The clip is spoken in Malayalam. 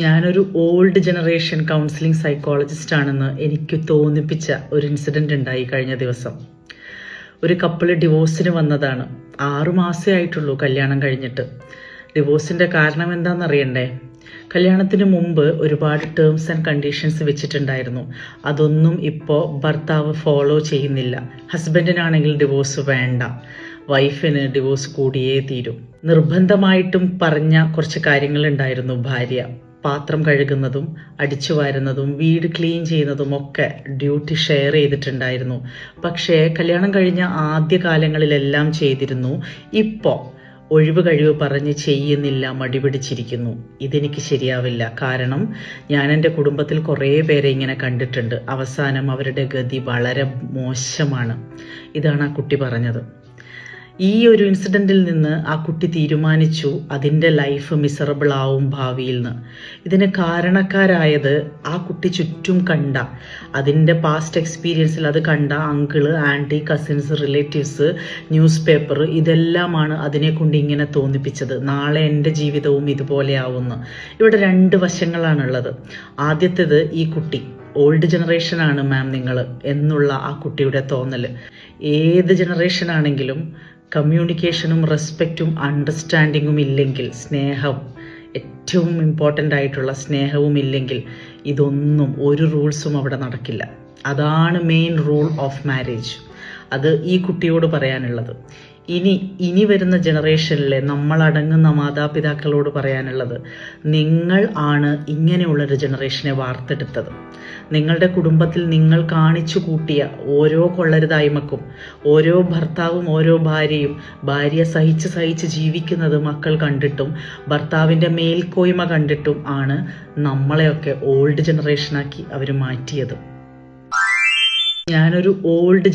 ഞാനൊരു ഓൾഡ് ജനറേഷൻ കൗൺസിലിംഗ് സൈക്കോളജിസ്റ്റ് ആണെന്ന് എനിക്ക് തോന്നിപ്പിച്ച ഒരു ഇൻസിഡന്റ് ഉണ്ടായി കഴിഞ്ഞ ദിവസം. ഒരു കപ്പിള് ഡിവോഴ്സിന് വന്നതാണ്. 6 മാസമേ ആയിട്ടുള്ളൂ കല്യാണം കഴിഞ്ഞിട്ട്. ഡിവോഴ്സിന്റെ കാരണം എന്താണെന്നറിയണ്ടേ? കല്യാണത്തിന് മുമ്പ് ഒരുപാട് ടേംസ് ആൻഡ് കണ്ടീഷൻസ് വെച്ചിട്ടുണ്ടായിരുന്നു. അതൊന്നും ഇപ്പോൾ ഭർത്താവ് ഫോളോ ചെയ്യുന്നില്ല. ഹസ്ബൻഡിനാണെങ്കിൽ ഡിവോഴ്സ് വേണ്ട, വൈഫിന് ഡിവോഴ്സ് കൂടിയേ തീരും. നിർബന്ധമായിട്ടും പറഞ്ഞ കുറച്ച് കാര്യങ്ങളുണ്ടായിരുന്നു. ഭാര്യ പാത്രം കഴുകുന്നതും അടിച്ചു വാരുന്നതും വീട് ക്ലീൻ ചെയ്യുന്നതും ഒക്കെ ഡ്യൂട്ടി ഷെയർ ചെയ്തിട്ടുണ്ടായിരുന്നു. പക്ഷേ കല്യാണം കഴിഞ്ഞ ആദ്യ കാലങ്ങളിലെല്ലാം ചെയ്തിരുന്നു. ഇപ്പോൾ ഒഴിവ് കഴിവ് പറഞ്ഞ് ചെയ്യുന്നില്ല, മടിപിടിച്ചിരിക്കുന്നു. ഇതെനിക്ക് ശരിയാവില്ല. കാരണം ഞാൻ എൻ്റെ കുടുംബത്തിൽ കുറേ പേരെ ഇങ്ങനെ കണ്ടിട്ടുണ്ട്. അവസാനം അവരുടെ ഗതി വളരെ മോശമാണ്. ഇതാണ് ആ കുട്ടി പറഞ്ഞത്. ഈ ഒരു ഇൻസിഡൻറ്റിൽ നിന്ന് ആ കുട്ടി തീരുമാനിച്ചു അതിൻ്റെ ലൈഫ് മിസറബിൾ ആവും ഭാവിയിൽ നിന്ന്. ഇതിന് കാരണക്കാരായത് ആ കുട്ടി ചുറ്റും കണ്ട, അതിൻ്റെ പാസ്റ്റ് എക്സ്പീരിയൻസിൽ അത് കണ്ട uncle, aunty, cousins, relatives, newspaper, ഇതെല്ലാമാണ് അതിനെ കൊണ്ട് ഇങ്ങനെ തോന്നിപ്പിച്ചത്. നാളെ എൻ്റെ ജീവിതവും ഇതുപോലെ ആവുമെന്ന്. ഇവിടെ 2 വശങ്ങളാണുള്ളത്. ആദ്യത്തേത്, ഈ കുട്ടി ഓൾഡ് ജനറേഷനാണ് മാം നിങ്ങൾ എന്നുള്ള ആ കുട്ടിയുടെ തോന്നൽ. ഏത് ജനറേഷൻ ആണെങ്കിലും കമ്മ്യൂണിക്കേഷനും റെസ്പെക്റ്റും അണ്ടർസ്റ്റാൻഡിങ്ങും ഇല്ലെങ്കിൽ, സ്നേഹം ഏറ്റവും ഇമ്പോർട്ടൻ്റ് ആയിട്ടുള്ള സ്നേഹവും ഇല്ലെങ്കിൽ ഇതൊന്നും ഒരു റൂൾസും അവിടെ നടക്കില്ല. അതാണ് മെയിൻ റൂൾ ഓഫ് മാരേജ്. അത് ഈ കുട്ടിയോട് പറയാനുള്ളത്. ഇനി വരുന്ന ജനറേഷനിലെ നമ്മളടങ്ങുന്ന മാതാപിതാക്കളോട് പറയാനുള്ളത്, നിങ്ങൾ ആണ് ഇങ്ങനെയുള്ളൊരു ജനറേഷനെ വാർത്തെടുത്തത്. നിങ്ങളുടെ കുടുംബത്തിൽ നിങ്ങൾ കാണിച്ചു കൂട്ടിയ ഓരോ കൊള്ളരുതായ്മക്കും, ഓരോ ഭർത്താവും ഓരോ ഭാര്യയും, ഭാര്യ സഹിച്ച് ജീവിക്കുന്നത് മക്കൾ കണ്ടിട്ടും ഭർത്താവിൻ്റെ മേൽക്കോയ്മ കണ്ടിട്ടും ആണ് നമ്മളെയൊക്കെ ഓൾഡ് ജനറേഷനാക്കി അവർ മാറ്റിയത്. ഞാനൊരു ഓൾഡ്